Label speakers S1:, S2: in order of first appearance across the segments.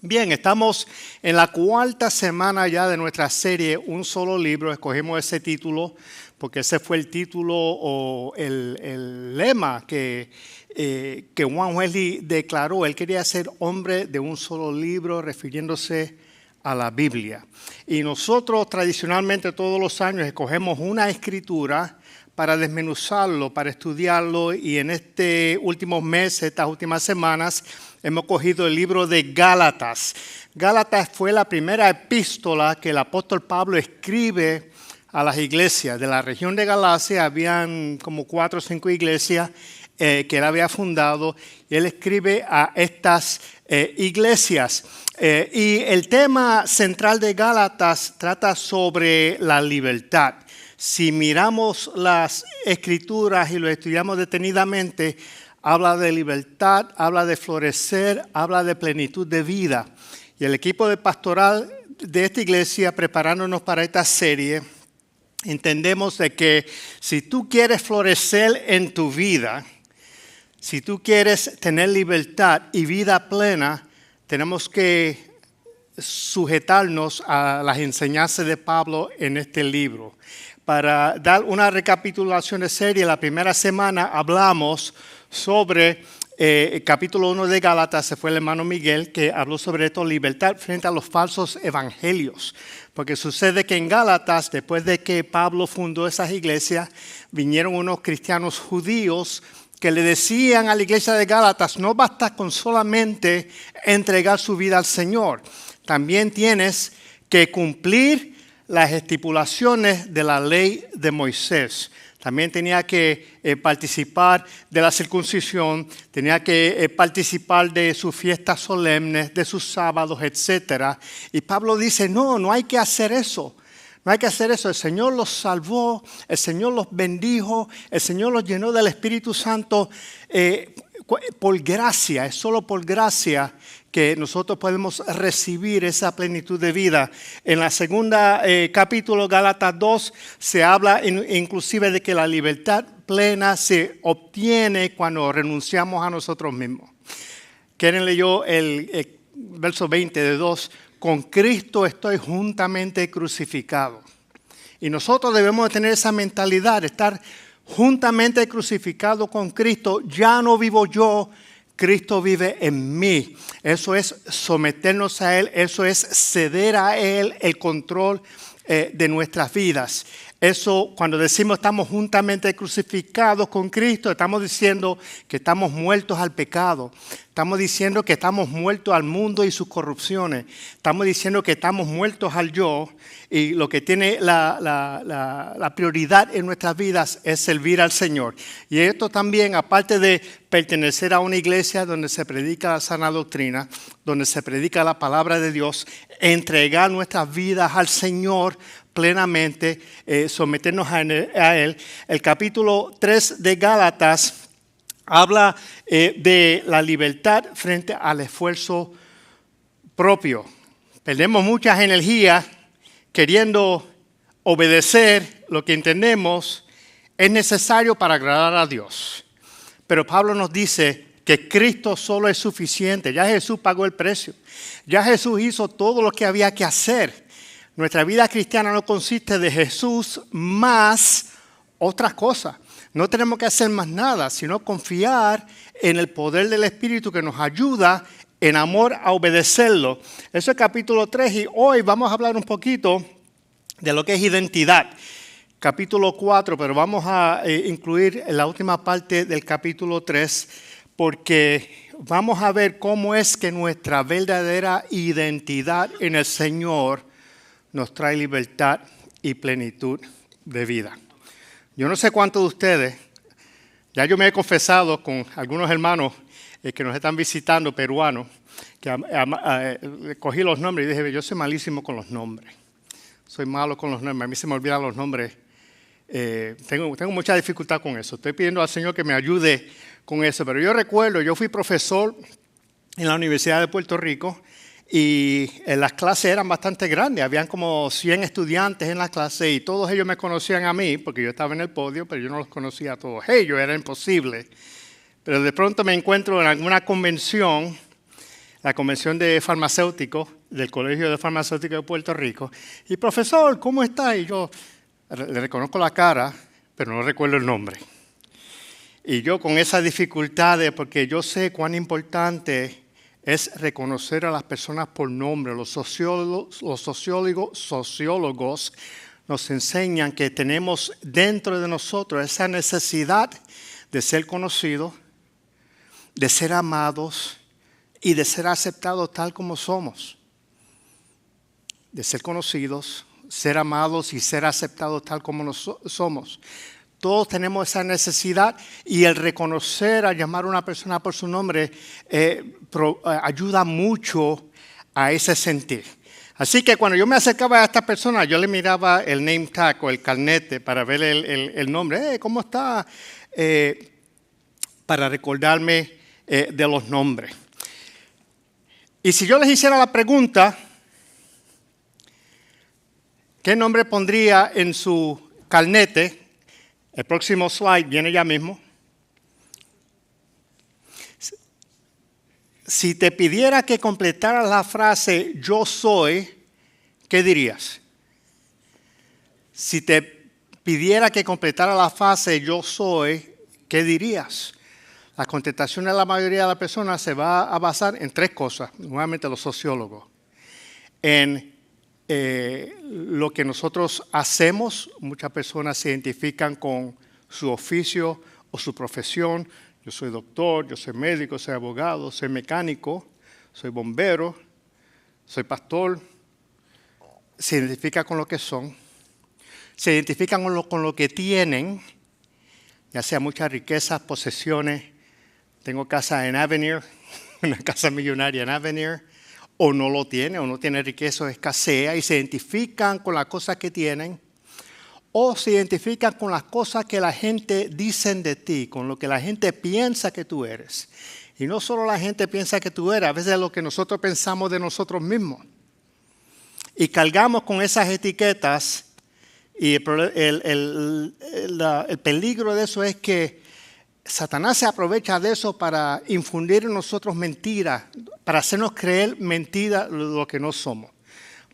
S1: Bien, estamos en la cuarta semana ya de nuestra serie Un Solo Libro. Escogimos ese título porque ese fue el título o el lema que Juan Wesley declaró. Él quería ser hombre de un solo libro, refiriéndose a la Biblia. Y nosotros tradicionalmente todos los años escogemos una escritura para desmenuzarlo, para estudiarlo, y en este últimos meses, estas últimas semanas, hemos cogido el libro de Gálatas. Gálatas fue la primera epístola que el apóstol Pablo escribe a las iglesias de la región de Galacia. Habían como 4 o 5 iglesias que él había fundado, y él escribe a estas iglesias. Y el tema central de Gálatas trata sobre la libertad. Si miramos las escrituras y lo estudiamos detenidamente, habla de libertad, habla de florecer, habla de plenitud de vida. Y el equipo de pastoral de esta iglesia, preparándonos para esta serie, entendemos de que si tú quieres florecer en tu vida, si tú quieres tener libertad y vida plena, tenemos que sujetarnos a las enseñanzas de Pablo en este libro. Para dar una recapitulación de serie, la primera semana hablamos sobre el capítulo 1 de Gálatas. Se fue el hermano Miguel que habló sobre esto, libertad frente a los falsos evangelios. Porque sucede que en Gálatas, después de que Pablo fundó esas iglesias, vinieron unos cristianos judíos que le decían a la iglesia de Gálatas: no basta con solamente entregar su vida al Señor, también tienes que cumplir las estipulaciones de la ley de Moisés. También tenía que participar de la circuncisión, tenía que participar de sus fiestas solemnes, de sus sábados, etc. Y Pablo dice: no hay que hacer eso. No hay que hacer eso. El Señor los salvó, el Señor los bendijo, el Señor los llenó del Espíritu Santo por gracia. Es solo por gracia que nosotros podemos recibir esa plenitud de vida. En la segunda capítulo, Gálatas 2, se habla inclusive de que la libertad plena se obtiene cuando renunciamos a nosotros mismos. Karen leyó el verso 20 de 2. Con Cristo estoy juntamente crucificado. Y nosotros debemos de tener esa mentalidad, de estar juntamente crucificado con Cristo. Ya no vivo yo, Cristo vive en mí. Eso es someternos a Él, eso es ceder a Él el control de nuestras vidas. Eso, cuando decimos estamos juntamente crucificados con Cristo, estamos diciendo que estamos muertos al pecado. Estamos diciendo que estamos muertos al mundo y sus corrupciones. Estamos diciendo que estamos muertos al yo, y lo que tiene la prioridad en nuestras vidas es servir al Señor. Y esto también, aparte de pertenecer a una iglesia donde se predica la sana doctrina, donde se predica la palabra de Dios, entregar nuestras vidas al Señor plenamente, someternos a Él. El capítulo 3 de Gálatas habla de la libertad frente al esfuerzo propio. Perdemos muchas energías queriendo obedecer lo que entendemos es necesario para agradar a Dios. Pero Pablo nos dice que Cristo solo es suficiente. Ya Jesús pagó el precio. Ya Jesús hizo todo lo que había que hacer. Nuestra vida cristiana no consiste de Jesús más otras cosas. No tenemos que hacer más nada, sino confiar en el poder del Espíritu que nos ayuda en amor a obedecerlo. Eso es capítulo 3, y hoy vamos a hablar un poquito de lo que es identidad. Capítulo 4, pero vamos a incluir la última parte del capítulo 3, porque vamos a ver cómo es que nuestra verdadera identidad en el Señor nos trae libertad y plenitud de vida. Yo no sé cuántos de ustedes, ya yo me he confesado con algunos hermanos que nos están visitando, peruanos, que cogí los nombres y dije: yo soy malísimo con los nombres. Soy malo con los nombres, a mí se me olvidan los nombres. Tengo mucha dificultad con eso. Estoy pidiendo al Señor que me ayude con eso. Pero yo recuerdo, yo fui profesor en la Universidad de Puerto Rico, y las clases eran bastante grandes. Habían como 100 estudiantes en la clase, y todos ellos me conocían a mí porque yo estaba en el podio, pero yo no los conocía a todos ellos, era imposible. Pero de pronto me encuentro en alguna convención la convención de farmacéuticos del Colegio de Farmacéuticos de Puerto Rico. Y profesor, ¿cómo está? Y yo le reconozco la cara, pero no recuerdo el nombre. Y yo con esas dificultades, porque yo sé cuán importante es reconocer a las personas por nombre. Los sociólogos nos enseñan que tenemos dentro de nosotros esa necesidad de ser conocidos, de ser amados y de ser aceptados tal como somos. De ser conocidos, ser amados y ser aceptados tal como somos. Todos tenemos esa necesidad y el reconocer, a llamar a una persona por su nombre, ayuda mucho a ese sentir. Así que cuando yo me acercaba a esta persona, yo le miraba el name tag o el carnete para ver el nombre. ¿Cómo está? Para recordarme de los nombres. Y si yo les hiciera la pregunta, ¿qué nombre pondría en su carnete? El próximo slide viene ya mismo. Si te pidiera que completaras la frase yo soy, ¿qué dirías? Si te pidiera que completara la frase yo soy, ¿qué dirías? La contestación de la mayoría de las personas se va a basar en tres cosas, nuevamente los sociólogos. En lo que nosotros hacemos, muchas personas se identifican con su oficio o su profesión. Yo soy doctor, yo soy médico, soy abogado, soy mecánico, soy bombero, soy pastor. Se identifican con lo que son. Se identifican con lo que tienen, ya sea muchas riquezas, posesiones. Tengo casa en Avenir, una casa millonaria en Avenir, o no lo tiene, o no tiene riqueza o escasea, y se identifican con las cosas que tienen, o se identifican con las cosas que la gente dice de ti, con lo que la gente piensa que tú eres. Y no solo la gente piensa que tú eres, a veces es lo que nosotros pensamos de nosotros mismos. Y cargamos con esas etiquetas, y el peligro de eso es que Satanás se aprovecha de eso para infundir en nosotros mentiras, para hacernos creer mentiras de lo que no somos.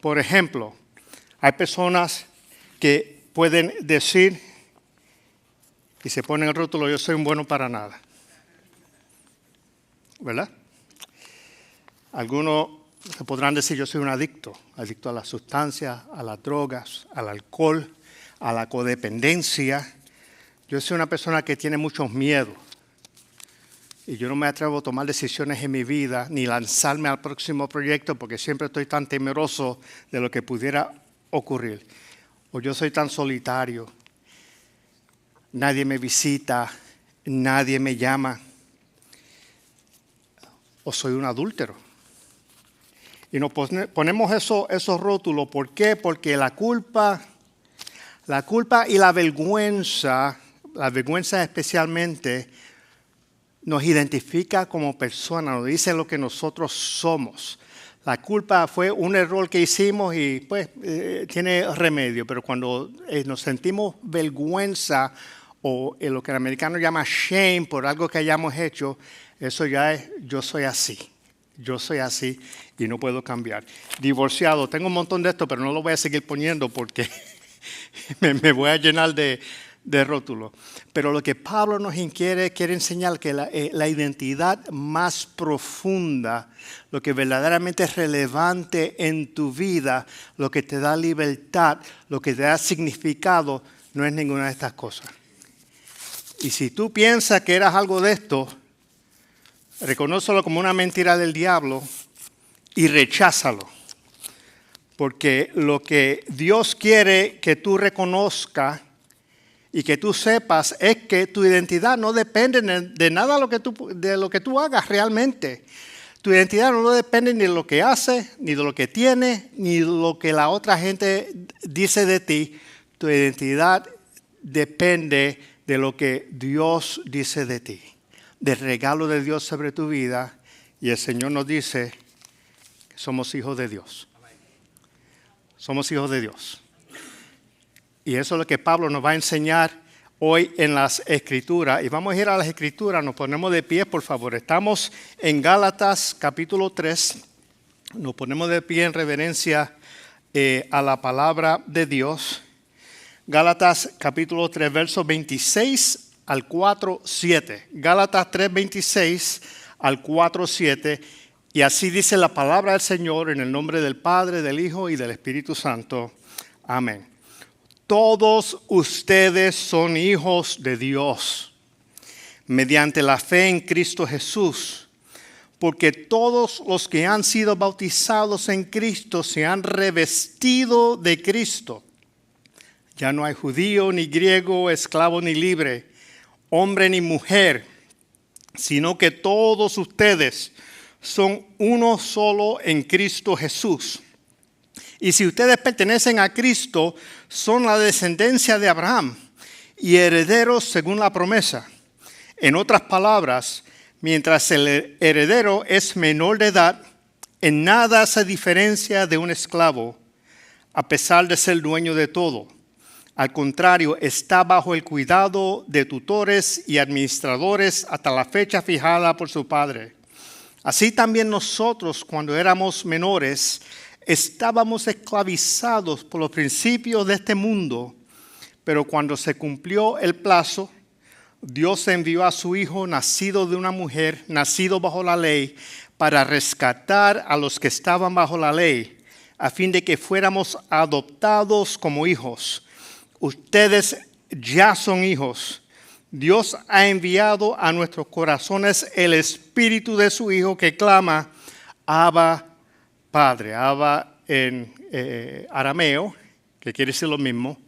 S1: Por ejemplo, hay personas que pueden decir y se ponen el rótulo, yo soy un bueno para nada. ¿Verdad? Algunos se podrán decir, yo soy un adicto a las sustancias, a las drogas, al alcohol, a la codependencia. Yo soy una persona que tiene muchos miedos y yo no me atrevo a tomar decisiones en mi vida ni lanzarme al próximo proyecto porque siempre estoy tan temeroso de lo que pudiera ocurrir. O yo soy tan solitario, nadie me visita, nadie me llama. O soy un adúltero. Y nos ponemos esos rótulos. ¿Por qué? Porque la culpa y la vergüenza especialmente, nos identifica como personas, nos dice lo que nosotros somos. La culpa fue un error que hicimos y pues tiene remedio, pero cuando nos sentimos vergüenza o en lo que el americano llama shame por algo que hayamos hecho, eso ya es yo soy así y no puedo cambiar. Divorciado, tengo un montón de esto, pero no lo voy a seguir poniendo porque me voy a llenar de rótulos. Pero lo que Pablo nos quiere enseñar que la identidad más profunda, lo que verdaderamente es relevante en tu vida, lo que te da libertad, lo que te da significado, no es ninguna de estas cosas. Y si tú piensas que eras algo de esto, reconócelo como una mentira del diablo y recházalo. Porque lo que Dios quiere que tú reconozcas y que tú sepas es que tu identidad no depende de nada de lo que tú hagas realmente. Tu identidad no depende ni de lo que haces, ni de lo que tienes, ni de lo que la otra gente dice de ti. Tu identidad depende de lo que Dios dice de ti, del regalo de Dios sobre tu vida. Y el Señor nos dice que somos hijos de Dios. Somos hijos de Dios. Y eso es lo que Pablo nos va a enseñar hoy en las Escrituras. Y vamos a ir a las Escrituras, nos ponemos de pie, por favor. Estamos en Gálatas capítulo 3. Nos ponemos de pie en reverencia a la palabra de Dios. Gálatas capítulo 3, versos 26 al 4:7. Gálatas 3, 26 al 4:7. Y así dice la palabra del Señor en el nombre del Padre, del Hijo y del Espíritu Santo. Amén. Todos ustedes son hijos de Dios mediante la fe en Cristo Jesús, porque todos los que han sido bautizados en Cristo se han revestido de Cristo. Ya no hay judío ni griego, esclavo ni libre, hombre ni mujer, sino que todos ustedes son uno solo en Cristo Jesús. Y si ustedes pertenecen a Cristo, son la descendencia de Abraham y herederos según la promesa. En otras palabras, mientras el heredero es menor de edad, en nada se diferencia de un esclavo, a pesar de ser dueño de todo. Al contrario, está bajo el cuidado de tutores y administradores hasta la fecha fijada por su padre. Así también nosotros, cuando éramos menores, estábamos esclavizados por los principios de este mundo, pero cuando se cumplió el plazo, Dios envió a su Hijo, nacido de una mujer, nacido bajo la ley, para rescatar a los que estaban bajo la ley, a fin de que fuéramos adoptados como hijos. Ustedes ya son hijos. Dios ha enviado a nuestros corazones el Espíritu de su Hijo que clama, Abba, Padre. Abba en arameo, que quiere decir lo mismo,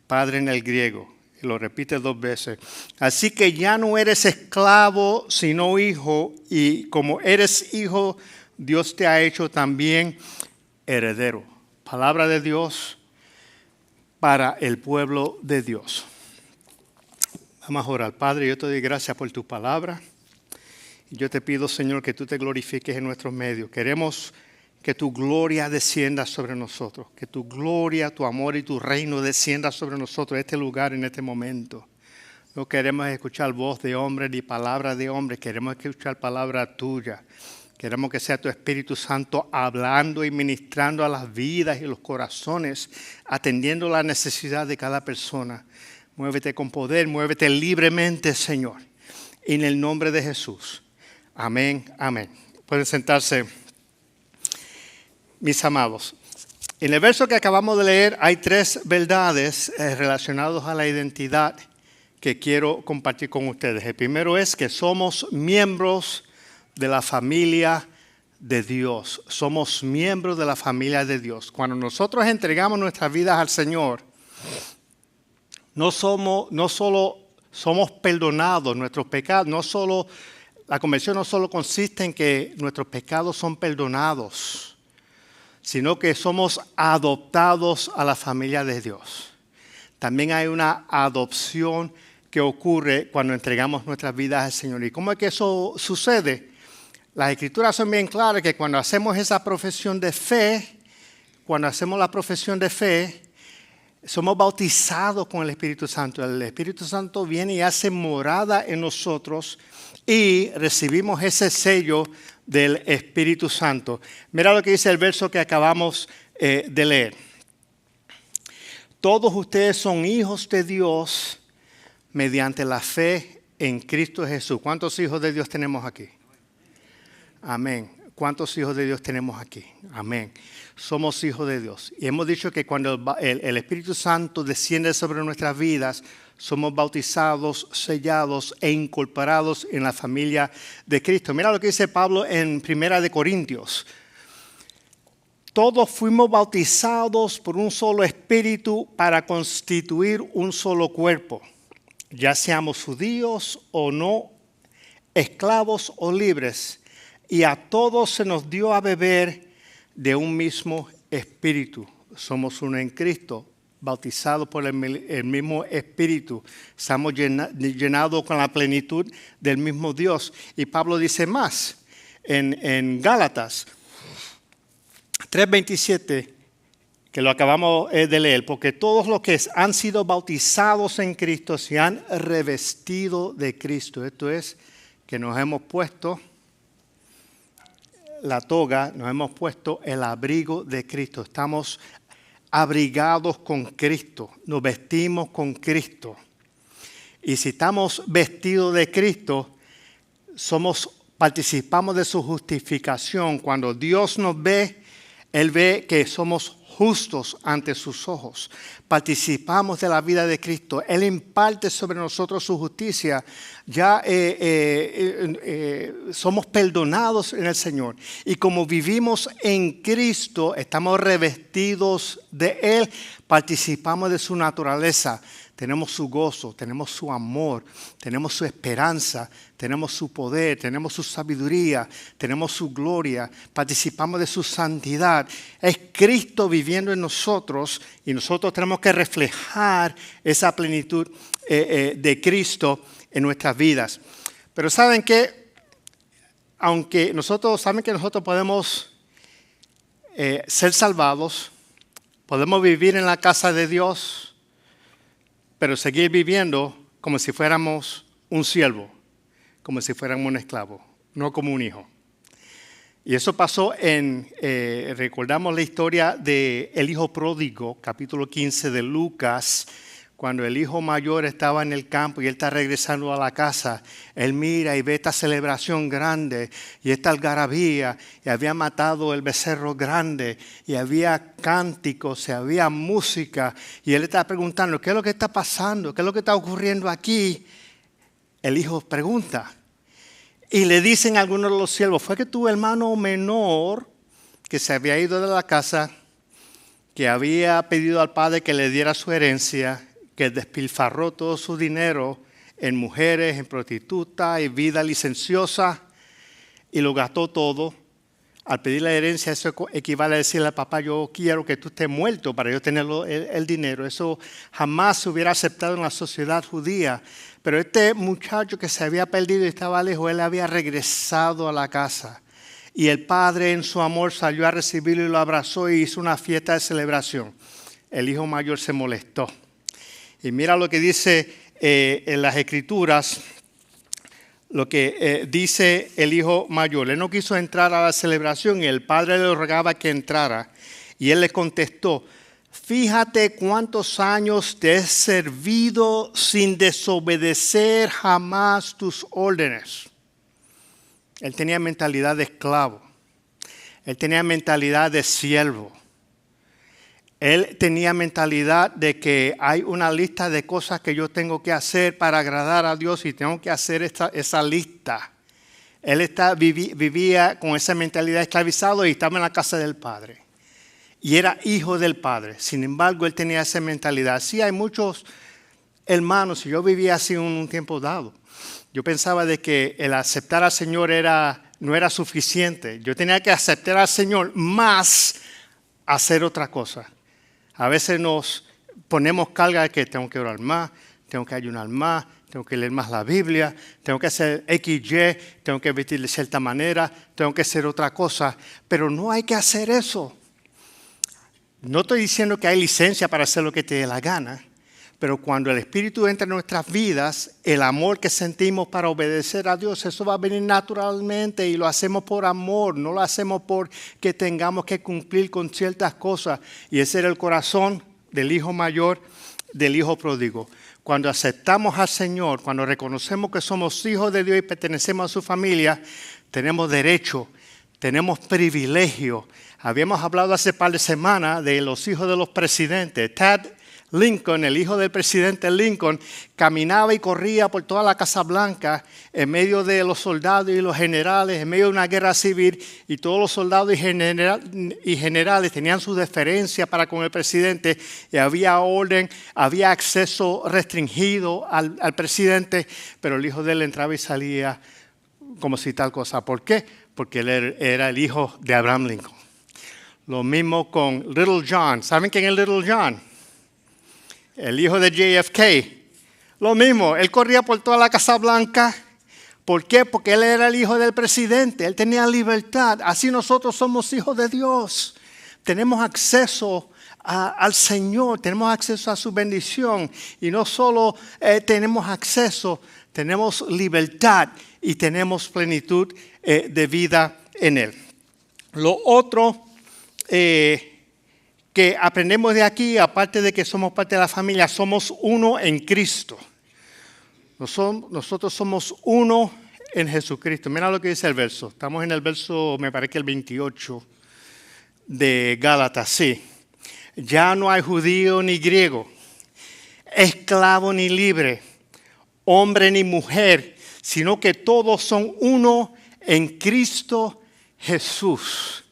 S1: Padre en el griego. Y lo repite 2 veces. Así que ya no eres esclavo, sino hijo. Y como eres hijo, Dios te ha hecho también heredero. Palabra de Dios para el pueblo de Dios. Vamos a orar. Padre, yo te doy gracias por tu palabra. Y yo te pido, Señor, que tú te glorifiques en nuestros medios. Queremos que tu gloria descienda sobre nosotros. Que tu gloria, tu amor y tu reino descienda sobre nosotros en este lugar, en este momento. No queremos escuchar voz de hombre ni palabra de hombre. Queremos escuchar palabra tuya. Queremos que sea tu Espíritu Santo hablando y ministrando a las vidas y los corazones, atendiendo la necesidad de cada persona. Muévete con poder, muévete libremente, Señor. En el nombre de Jesús. Amén, amén. Pueden sentarse, mis amados. En el verso que acabamos de leer hay 3 verdades relacionadas a la identidad que quiero compartir con ustedes. El primero es que somos miembros de la familia de Dios. Somos miembros de la familia de Dios. Cuando nosotros entregamos nuestras vidas al Señor, no solo somos perdonados, nuestros pecados, la conversión no solo consiste en que nuestros pecados son perdonados, sino que somos adoptados a la familia de Dios. También hay una adopción que ocurre cuando entregamos nuestras vidas al Señor. ¿Y cómo es que eso sucede? Las Escrituras son bien claras que cuando hacemos esa profesión de fe, somos bautizados con el Espíritu Santo. El Espíritu Santo viene y hace morada en nosotros y recibimos ese sello del Espíritu Santo. Mira lo que dice el verso que acabamos de leer. Todos ustedes son hijos de Dios mediante la fe en Cristo Jesús. ¿Cuántos hijos de Dios tenemos aquí? Amén. ¿Cuántos hijos de Dios tenemos aquí? Amén. Somos hijos de Dios. Y hemos dicho que cuando el Espíritu Santo desciende sobre nuestras vidas, somos bautizados, sellados e incorporados en la familia de Cristo. Mira lo que dice Pablo en 1 Corintios. Todos fuimos bautizados por un solo espíritu para constituir un solo cuerpo. Ya seamos judíos o no, esclavos o libres. Y a todos se nos dio a beber de un mismo espíritu. Somos uno en Cristo, bautizados por el mismo espíritu. Estamos llenados con la plenitud del mismo Dios. Y Pablo dice más en Gálatas 3:27, que lo acabamos de leer, porque todos los que han sido bautizados en Cristo se han revestido de Cristo. Esto es que nos hemos puesto la toga, nos hemos puesto el abrigo de Cristo. Estamos abrigados con Cristo, nos vestimos con Cristo. Y si estamos vestidos de Cristo, participamos de su justificación. Cuando Dios nos ve, Él ve que somos justos ante sus ojos. Participamos de la vida de Cristo. Él imparte sobre nosotros su justicia. Ya somos perdonados en el Señor. Y como vivimos en Cristo, estamos revestidos de Él, participamos de su naturaleza. Tenemos su gozo, tenemos su amor, tenemos su esperanza, tenemos su poder, tenemos su sabiduría, tenemos su gloria, participamos de su santidad. Es Cristo viviendo en nosotros y nosotros tenemos que reflejar esa plenitud de Cristo en nuestras vidas. Pero ¿saben qué? Saben que nosotros podemos ser salvados, podemos vivir en la casa de Dios, pero seguir viviendo como si fuéramos un siervo, como si fuéramos un esclavo, no como un hijo. Y eso pasó recordamos la historia del hijo pródigo, capítulo 15 de Lucas, cuando el hijo mayor estaba en el campo y él está regresando a la casa. Él mira y ve esta celebración grande y esta algarabía, y había matado el becerro grande, y había cánticos, y había música, y él está preguntando, ¿qué es lo que está pasando? ¿Qué es lo que está ocurriendo aquí? El hijo pregunta, y le dicen algunos de los siervos, fue que tu hermano menor, que se había ido de la casa, que había pedido al padre que le diera su herencia, que despilfarró todo su dinero en mujeres, en prostitutas y vida licenciosa, y lo gastó todo. Al pedir la herencia, eso equivale a decirle al papá, yo quiero que tú estés muerto para yo tener el dinero. Eso jamás se hubiera aceptado en la sociedad judía. Pero este muchacho que se había perdido y estaba lejos, él había regresado a la casa. Y el padre en su amor salió a recibirlo y lo abrazó y hizo una fiesta de celebración. El hijo mayor se molestó. Y mira lo que dice en las Escrituras, lo que dice el hijo mayor. Él no quiso entrar a la celebración y el padre le rogaba que entrara. Y él le contestó, fíjate cuántos años te he servido sin desobedecer jamás tus órdenes. Él tenía mentalidad de esclavo. Él tenía mentalidad de siervo. Él tenía mentalidad de que hay una lista de cosas que yo tengo que hacer para agradar a Dios y tengo que hacer esa lista. Él vivía con esa mentalidad esclavizado y estaba en la casa del Padre. Y era hijo del Padre. Sin embargo, él tenía esa mentalidad. Sí, hay muchos hermanos, y yo vivía así un tiempo dado. Yo pensaba de que el aceptar al Señor no era suficiente. Yo tenía que aceptar al Señor más hacer otra cosa. A veces nos ponemos carga de que tengo que orar más, tengo que ayunar más, tengo que leer más la Biblia, tengo que hacer XY, tengo que vestir de cierta manera, tengo que hacer otra cosa. Pero no hay que hacer eso. No estoy diciendo que hay licencia para hacer lo que te dé la gana, pero cuando el Espíritu entra en nuestras vidas, el amor que sentimos para obedecer a Dios, eso va a venir naturalmente y lo hacemos por amor, no lo hacemos porque tengamos que cumplir con ciertas cosas. Y ese era el corazón del hijo mayor, del hijo pródigo. Cuando aceptamos al Señor, cuando reconocemos que somos hijos de Dios y pertenecemos a su familia, tenemos derecho, tenemos privilegio. Habíamos hablado hace par de semanas de los hijos de los presidentes. Tad Lincoln, el hijo del presidente Lincoln, caminaba y corría por toda la Casa Blanca en medio de los soldados y los generales, en medio de una guerra civil, y todos los soldados y generales tenían su deferencia para con el presidente, y había orden, había acceso restringido al presidente, pero el hijo de él entraba y salía como si tal cosa. ¿Por qué? Porque él era el hijo de Abraham Lincoln. Lo mismo con Little John. ¿Saben quién es Little John? El hijo de JFK. Lo mismo, él corría por toda la Casa Blanca. ¿Por qué? Porque él era el hijo del presidente. Él tenía libertad. Así nosotros somos hijos de Dios. Tenemos acceso al Señor, tenemos acceso a su bendición. Y no solo tenemos acceso, tenemos libertad y tenemos plenitud de vida en Él. Lo otro que aprendemos de aquí, aparte de que somos parte de la familia, somos uno en Cristo. Nosotros somos uno en Jesucristo. Mira lo que dice el verso. Estamos en el verso, me parece que el 28 de Gálatas, sí. Ya no hay judío ni griego, esclavo ni libre, hombre ni mujer, sino que todos son uno en Cristo Jesús.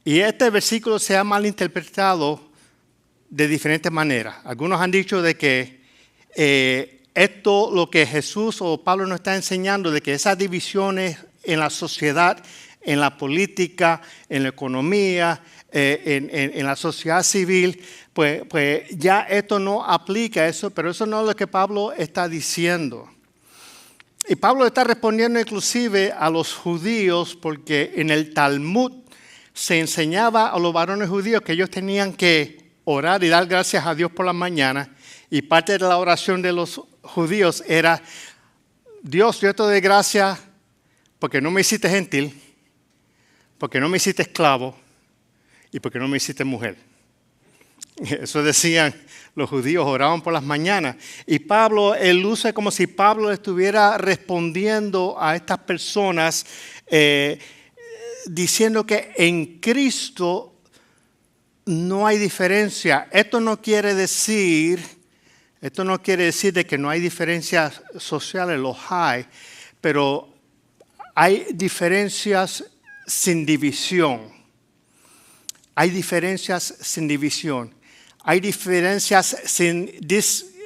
S1: Y este versículo se ha malinterpretado de diferentes maneras. Algunos han dicho de que esto, lo que Jesús o Pablo nos está enseñando, de que esas divisiones en la sociedad, en la política, en la economía, en la sociedad civil, pues ya esto no aplica a eso, pero eso no es lo que Pablo está diciendo. Y Pablo está respondiendo inclusive a los judíos porque en el Talmud se enseñaba a los varones judíos que ellos tenían que orar y dar gracias a Dios por la mañana, y parte de la oración de los judíos era: Dios, yo te doy gracias porque no me hiciste gentil, porque no me hiciste esclavo y porque no me hiciste mujer. Eso decían los judíos, oraban por las mañanas. Y Pablo, él luce como si Pablo estuviera respondiendo a estas personas diciendo que en Cristo no hay diferencia. Esto no quiere decir de que no hay diferencias sociales, los hay, pero hay diferencias sin división. Hay diferencias sin división. Hay diferencias sin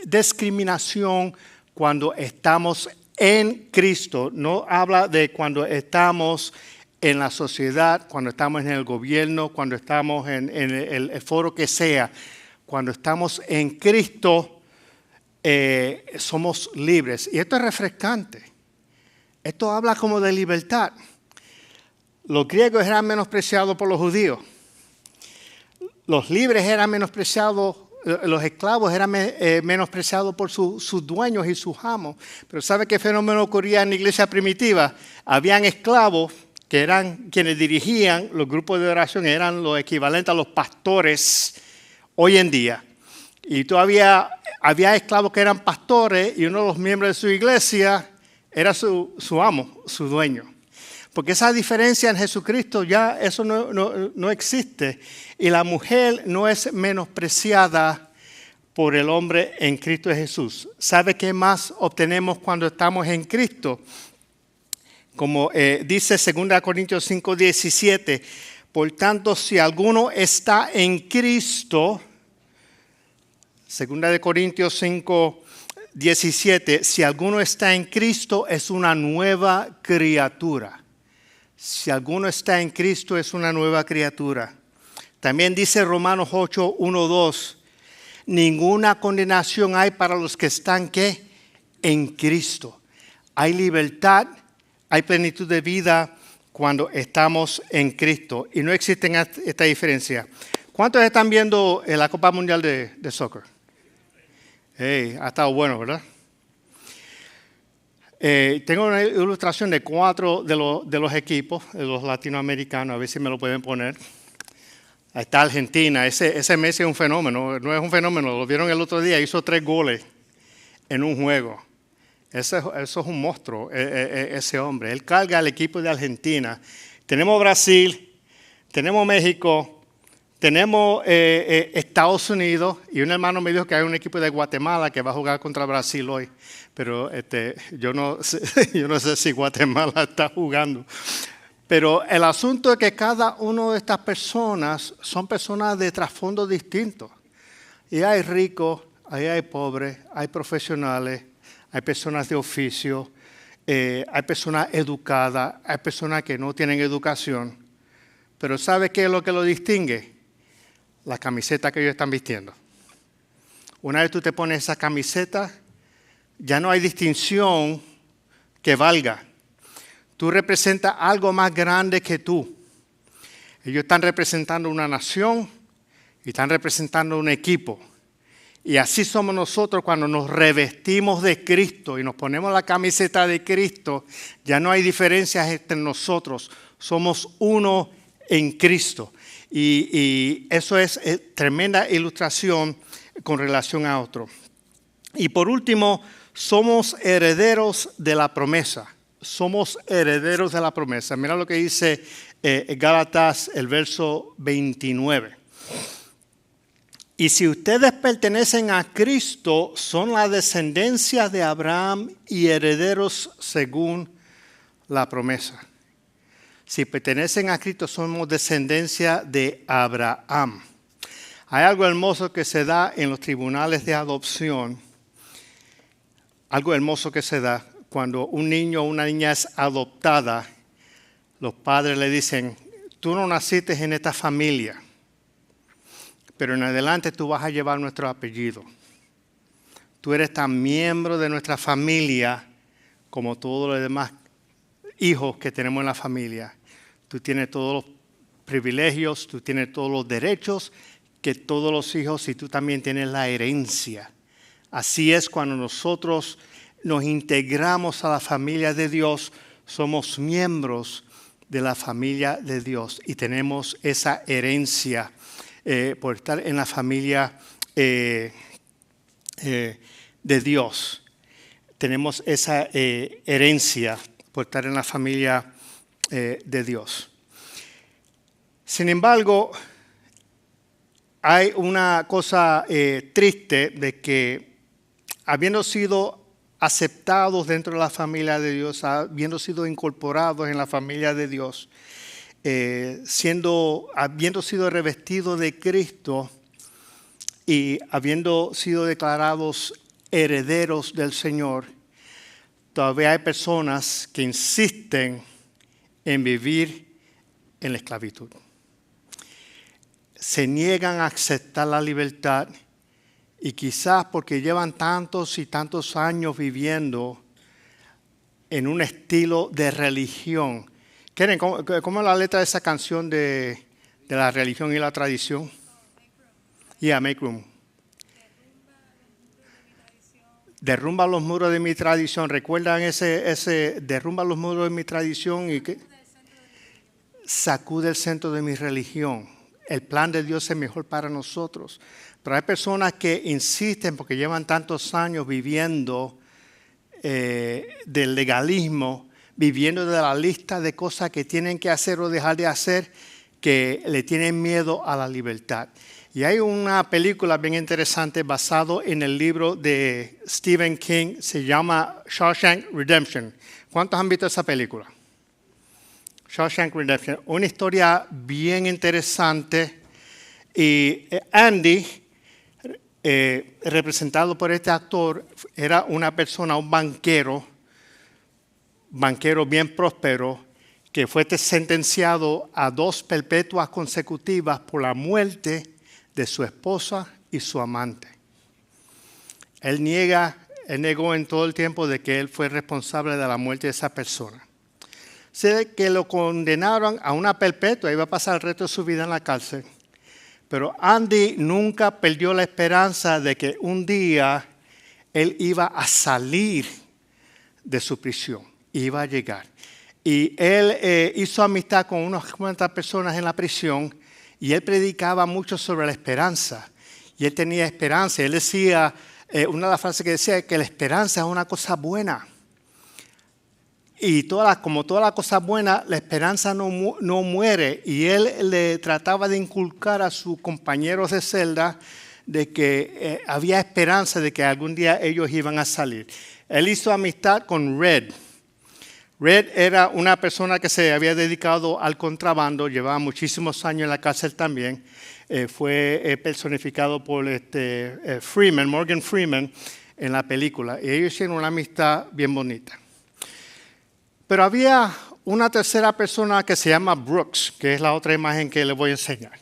S1: discriminación cuando estamos en Cristo. No habla de cuando estamos en la sociedad, cuando estamos en el gobierno, cuando estamos en el foro que sea. Cuando estamos en Cristo, somos libres. Y esto es refrescante. Esto habla como de libertad. Los griegos eran menospreciados por los judíos. Los libres eran menospreciados, los esclavos eran menospreciados por sus dueños y sus amos. Pero ¿sabe qué fenómeno ocurría en la iglesia primitiva? Habían esclavos que eran quienes dirigían los grupos de oración, eran los equivalentes a los pastores hoy en día. Y todavía había esclavos que eran pastores y uno de los miembros de su iglesia era su amo, su dueño. Porque esa diferencia en Jesucristo ya eso no existe. Y la mujer no es menospreciada por el hombre en Cristo Jesús. ¿Sabe qué más obtenemos cuando estamos en Cristo? Como dice 2 Corintios 5:17, por tanto, si alguno está en Cristo, 2 Corintios 5:17, si alguno está en Cristo es una nueva criatura. Si alguno está en Cristo es una nueva criatura. También dice Romanos 8:1-2, ninguna condenación hay para los que están ¿qué? En Cristo. Hay libertad, hay plenitud de vida cuando estamos en Cristo. Y no existe esta diferencia. ¿Cuántos están viendo la Copa Mundial de Soccer? Hey, ha estado bueno, ¿verdad? Tengo una ilustración de 4 de los equipos, de los latinoamericanos, a ver si me lo pueden poner. Ahí está Argentina, ese Messi es un fenómeno, no es un fenómeno, lo vieron el otro día, hizo 3 goles en un juego. Eso es un monstruo, ese hombre. Él carga al equipo de Argentina. Tenemos Brasil, tenemos México, tenemos Estados Unidos, y un hermano me dijo que hay un equipo de Guatemala que va a jugar contra Brasil hoy. Pero yo no sé si Guatemala está jugando. Pero el asunto es que cada una de estas personas son personas de trasfondo distintos. Y hay ricos, ahí hay pobres, hay profesionales, hay personas de oficio, hay personas educadas, hay personas que no tienen educación. Pero ¿sabe qué es lo que lo distingue? La camiseta que ellos están vistiendo. Una vez tú te pones esa camiseta, ya no hay distinción que valga. Tú representas algo más grande que tú. Ellos están representando una nación, y están representando un equipo. Y así somos nosotros cuando nos revestimos de Cristo y nos ponemos la camiseta de Cristo. Ya no hay diferencias entre nosotros. Somos uno en Cristo. Y eso es tremenda ilustración con relación a otro. Y por último, somos herederos de la promesa. Somos herederos de la promesa. Mira lo que dice Gálatas, el verso 29. Y si ustedes pertenecen a Cristo, son la descendencia de Abraham y herederos según la promesa. Si pertenecen a Cristo, somos descendencia de Abraham. Hay algo hermoso que se da en los tribunales de adopción. Algo hermoso que se da cuando un niño o una niña es adoptada. Los padres le dicen, tú no naciste en esta familia, pero en adelante tú vas a llevar nuestro apellido. Tú eres tan miembro de nuestra familia como todos los demás hijos que tenemos en la familia. Tú tienes todos los privilegios, tú tienes todos los derechos que todos los hijos y tú también tienes la herencia. Así es cuando nosotros nos integramos a la familia de Dios, somos miembros de la familia de Dios y tenemos esa herencia por estar en la familia de Dios. Tenemos esa herencia por estar en la familia de Dios. Sin embargo, hay una cosa triste de que habiendo sido aceptados dentro de la familia de Dios, habiendo sido incorporados en la familia de Dios, habiendo sido revestidos de Cristo y habiendo sido declarados herederos del Señor, todavía hay personas que insisten en vivir en la esclavitud. Se niegan a aceptar la libertad y quizás porque llevan tantos y tantos años viviendo en un estilo de religión. ¿Quieren, cómo es la letra de esa canción de la religión y la tradición? Make room. Derrumba los muros de mi tradición. ¿Recuerdan ese derrumba los muros de mi tradición y qué? Sacude el centro de mi religión. El plan de Dios es mejor para nosotros. Pero hay personas que insisten porque llevan tantos años viviendo del legalismo, viviendo de la lista de cosas que tienen que hacer o dejar de hacer, que le tienen miedo a la libertad. Y hay una película bien interesante basado en el libro de Stephen King, se llama Shawshank Redemption. ¿Cuántos han visto esa película? Shawshank Redemption, una historia bien interesante. Y Andy, representado por este actor, era una persona, un banquero bien próspero, que fue sentenciado a 2 perpetuas consecutivas por la muerte de su esposa y su amante. Él negó en todo el tiempo de que él fue responsable de la muerte de esa persona. Sé que lo condenaron a una perpetua, iba a pasar el resto de su vida en la cárcel. Pero Andy nunca perdió la esperanza de que un día él iba a salir de su prisión, iba a llegar. Y él hizo amistad con unas cuantas personas en la prisión y él predicaba mucho sobre la esperanza. Y él tenía esperanza. Él decía, una de las frases que decía es que la esperanza es una cosa buena. Y como toda la cosa buena, la esperanza no muere. Y él le trataba de inculcar a sus compañeros de celda de que había esperanza de que algún día ellos iban a salir. Él hizo amistad con Red. Red era una persona que se había dedicado al contrabando, llevaba muchísimos años en la cárcel también. Fue personificado por Morgan Freeman, en la película. Y ellos hicieron una amistad bien bonita. Pero había una tercera persona que se llama Brooks, que es la otra imagen que les voy a enseñar.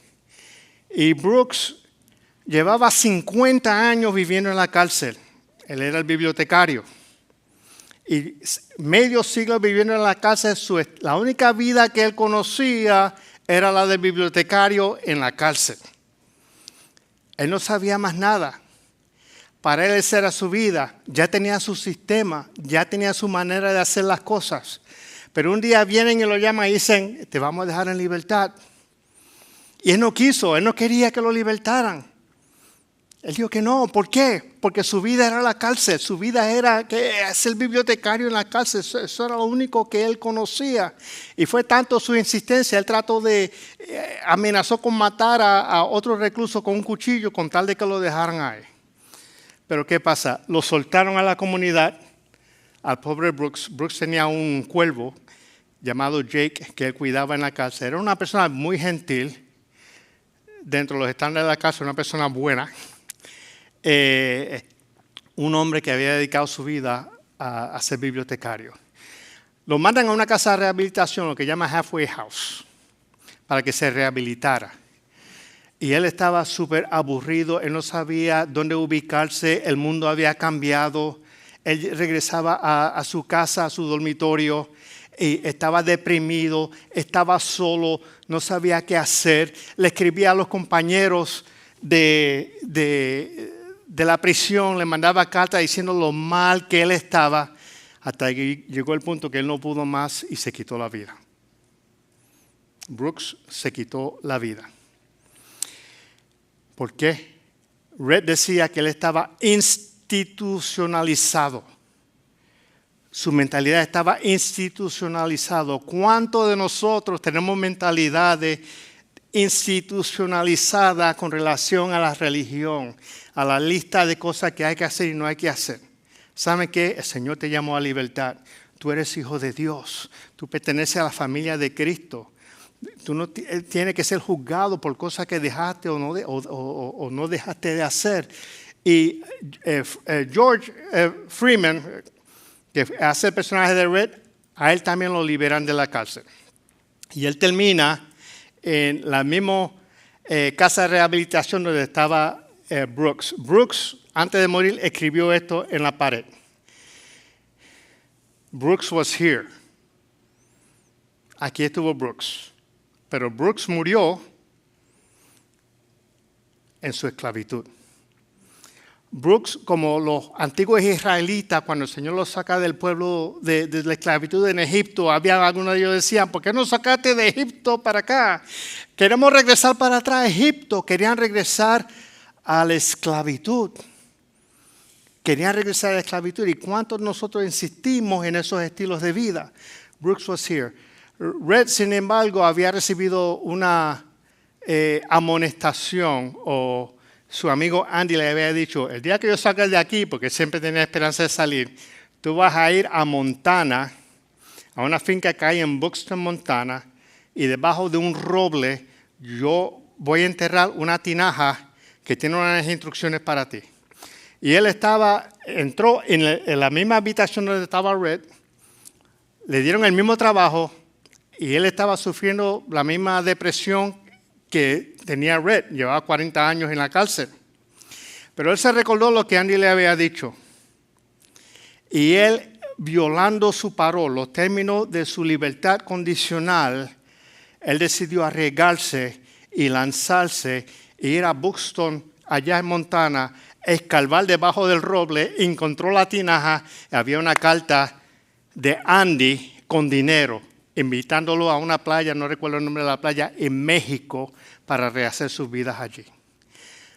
S1: Y Brooks llevaba 50 años viviendo en la cárcel. Él era el bibliotecario. Y medio siglo viviendo en la cárcel, la única vida que él conocía era la del bibliotecario en la cárcel. Él no sabía más nada. Para él esa era su vida. Ya tenía su sistema, ya tenía su manera de hacer las cosas. Pero un día vienen y lo llaman y dicen, te vamos a dejar en libertad. Y él no quiso, él no quería que lo libertaran. Él dijo que no. ¿Por qué? Porque su vida era la cárcel. Su vida era ser bibliotecario en la cárcel. Eso era lo único que él conocía. Y fue tanto su insistencia. Él trató amenazó con matar a otro recluso con un cuchillo con tal de que lo dejaran ahí. Pero ¿qué pasa? Lo soltaron a la comunidad, al pobre Brooks. Brooks tenía un cuervo llamado Jake que él cuidaba en la cárcel. Era una persona muy gentil. Dentro de los estándares de la cárcel, una persona buena. Un hombre que había dedicado su vida a ser bibliotecario. Lo mandan a una casa de rehabilitación, lo que llama Halfway House, para que se rehabilitara. Y él estaba súper aburrido, él no sabía dónde ubicarse, el mundo había cambiado. Él regresaba a su casa, a su dormitorio, y estaba deprimido, estaba solo, no sabía qué hacer. Le escribía a los compañeros de la prisión, le mandaba cartas diciendo lo mal que él estaba, hasta que llegó el punto que él no pudo más y se quitó la vida. Brooks se quitó la vida. ¿Por qué? Red decía que él estaba institucionalizado. Su mentalidad estaba institucionalizado. ¿Cuántos de nosotros tenemos mentalidades institucionalizada con relación a la religión, a la lista de cosas que hay que hacer y no hay que hacer? ¿Saben qué? El Señor te llamó a libertad. Tú eres hijo de Dios. Tú perteneces a la familia de Cristo. Tú no tienes que ser juzgado por cosas que dejaste o no dejaste de hacer. Y George Freeman, que hace el personaje de Red, a él también lo liberan de la cárcel. Y él termina en la misma casa de rehabilitación donde estaba Brooks. Brooks, antes de morir, escribió esto en la pared. Brooks was here. Aquí estuvo Brooks. Pero Brooks murió en su esclavitud. Brooks, como los antiguos israelitas, cuando el Señor los saca del pueblo de la esclavitud en Egipto, había algunos de ellos que decían, ¿por qué no sacaste de Egipto para acá? Queremos regresar para atrás a Egipto. Querían regresar a la esclavitud. Querían regresar a la esclavitud. ¿Y cuántos nosotros insistimos en esos estilos de vida? Brooks was here. Red, sin embargo, había recibido una amonestación, o su amigo Andy le había dicho, el día que yo salga de aquí, porque siempre tenía esperanza de salir, tú vas a ir a Montana, a una finca que hay en Buxton, Montana, y debajo de un roble yo voy a enterrar una tinaja que tiene unas instrucciones para ti. Y él entró en la misma habitación donde estaba Red, le dieron el mismo trabajo, y él estaba sufriendo la misma depresión que tenía Red. Llevaba 40 años en la cárcel. Pero él se recordó lo que Andy le había dicho. Y él, violando su parol, los términos de su libertad condicional, él decidió arriesgarse y lanzarse e ir a Buxton, allá en Montana, escarbar debajo del roble. Encontró la tinaja. Había una carta de Andy con dinero, invitándolo a una playa, no recuerdo el nombre de la playa, en México, para rehacer sus vidas allí.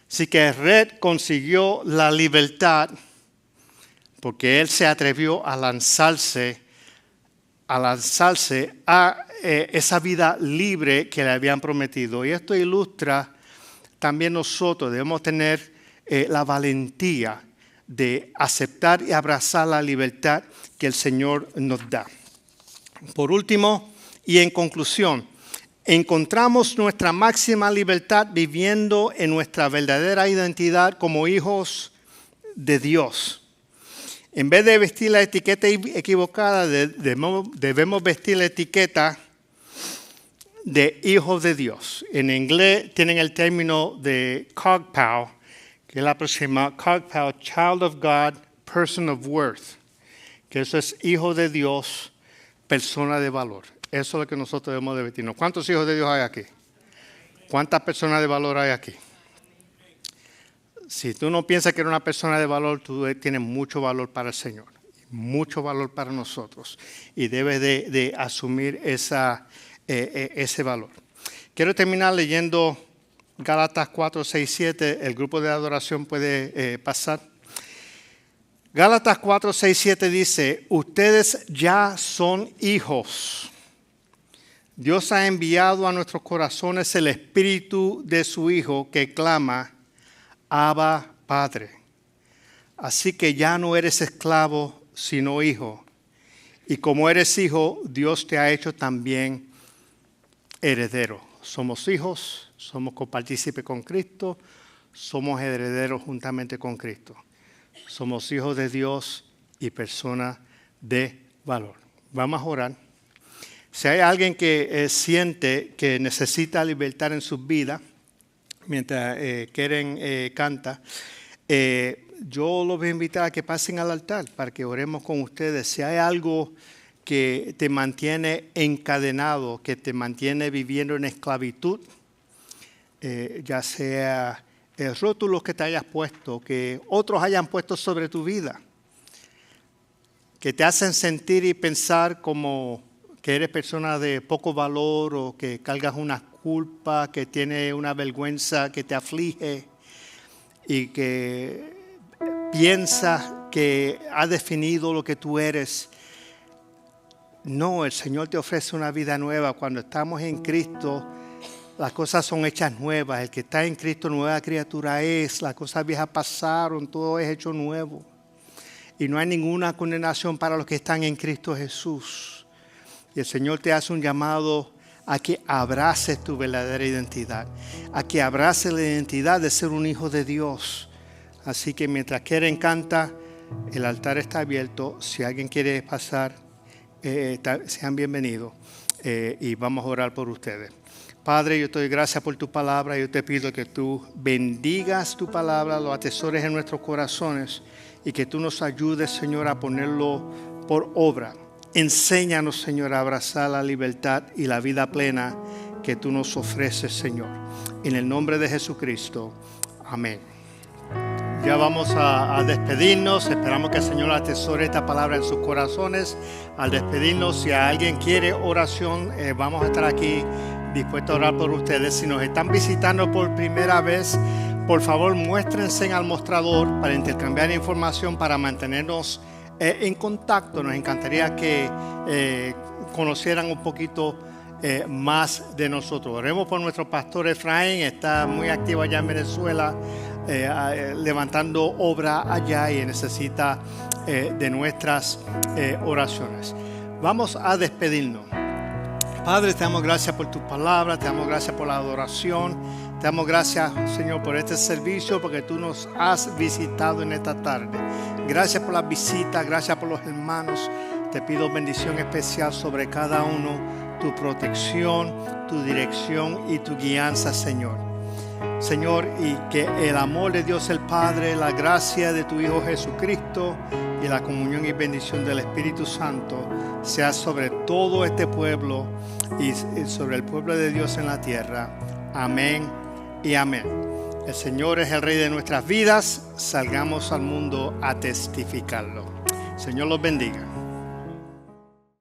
S1: Así que Red consiguió la libertad porque él se atrevió a lanzarse a esa vida libre que le habían prometido. Y esto ilustra también nosotros debemos tener la valentía de aceptar y abrazar la libertad que el Señor nos da. Por último, y en conclusión, encontramos nuestra máxima libertad viviendo en nuestra verdadera identidad como hijos de Dios. En vez de vestir la etiqueta equivocada, debemos vestir la etiqueta de hijos de Dios. En inglés tienen el término de COGPAL, que es la próxima, COGPAL, Child of God, Person of Worth, que eso es hijo de Dios, persona de valor. Eso es lo que nosotros debemos de vestirnos. ¿Cuántos hijos de Dios hay aquí? ¿Cuántas personas de valor hay aquí? Si tú no piensas que eres una persona de valor, tú tienes mucho valor para el Señor, mucho valor para nosotros, y debes de asumir ese valor. Quiero terminar leyendo Gálatas 4, 6, 7. El grupo de adoración puede pasar. Gálatas 4, 6, 7 dice: ustedes ya son hijos. Dios ha enviado a nuestros corazones el espíritu de su Hijo que clama: Abba, Padre. Así que ya no eres esclavo, sino hijo. Y como eres hijo, Dios te ha hecho también heredero. Somos hijos, somos copartícipes con Cristo, somos herederos juntamente con Cristo. Somos hijos de Dios y personas de valor. Vamos a orar. Si hay alguien que siente que necesita libertad en sus vidas, mientras Keren canta, yo los voy a invitar a que pasen al altar para que oremos con ustedes. Si hay algo que te mantiene encadenado, que te mantiene viviendo en esclavitud, ya sea rótulos que te hayas puesto, que otros hayan puesto sobre tu vida, que te hacen sentir y pensar como que eres persona de poco valor o que cargas una culpa, que tienes una vergüenza que te aflige y que piensas que ha definido lo que tú eres. No, el Señor te ofrece una vida nueva. Cuando estamos en Cristo, las cosas son hechas nuevas. El que está en Cristo, nueva criatura es. Las cosas viejas pasaron, todo es hecho nuevo. Y no hay ninguna condenación para los que están en Cristo Jesús. Y el Señor te hace un llamado a que abraces tu verdadera identidad, a que abraces la identidad de ser un hijo de Dios. Así que mientras Keren canta, el altar está abierto. Si alguien quiere pasar, sean bienvenidos y vamos a orar por ustedes. Padre, yo te doy gracias por tu palabra. Yo te pido que tú bendigas tu palabra, lo atesores en nuestros corazones y que tú nos ayudes, Señor, a ponerlo por obra. Enséñanos, Señor, a abrazar la libertad y la vida plena que tú nos ofreces, Señor. En el nombre de Jesucristo. Amén. Ya vamos a despedirnos. Esperamos que el Señor atesore esta palabra en sus corazones. Al despedirnos, si alguien quiere oración, vamos a estar aquí dispuestos a orar por ustedes. Si nos están visitando por primera vez, por favor, muéstrense al mostrador para intercambiar información, para mantenernos en contacto. Nos encantaría que conocieran un poquito más de nosotros. Oremos por nuestro pastor Efraín, está muy activo allá en Venezuela, levantando obra allá y necesita de nuestras oraciones. Vamos a despedirnos. Padre, te damos gracias por tu palabra, te damos gracias por la adoración, te damos gracias, Señor, por este servicio, porque tú nos has visitado en esta tarde. Gracias por la visita, gracias por los hermanos. Te pido bendición especial sobre cada uno, tu protección, tu dirección y tu guianza, Señor. Señor, y que el amor de Dios el Padre, la gracia de tu Hijo Jesucristo y la comunión y bendición del Espíritu Santo sea sobre todo este pueblo y sobre el pueblo de Dios en la tierra. Amén y amén. El Señor es el Rey de nuestras vidas. Salgamos al mundo a testificarlo. Señor los bendiga.